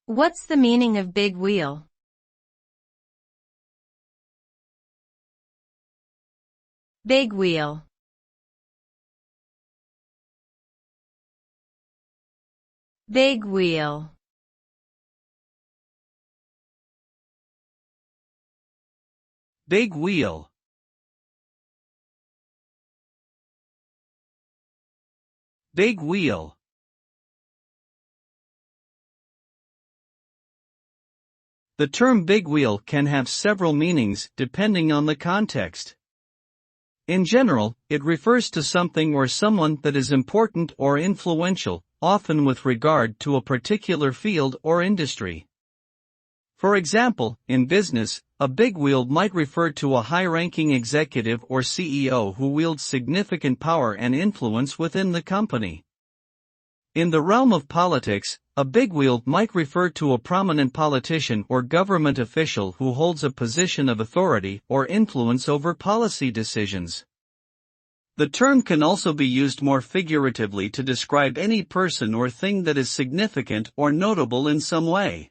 What's the meaning of big wheel? Big wheel. Big wheel. Big wheel. Big wheel. The term big wheel can have several meanings depending on the context. In general, it refers to something or someone that is important or influential, often with regard to a particular field or industry. For example, in business, a bigwheel might refer to a high-ranking executive or CEO who wields significant power and influence within the company. In the realm of politics, a bigwheel might refer to a prominent politician or government official who holds a position of authority or influence over policy decisions. The term can also be used more figuratively to describe any person or thing that is significant or notable in some way.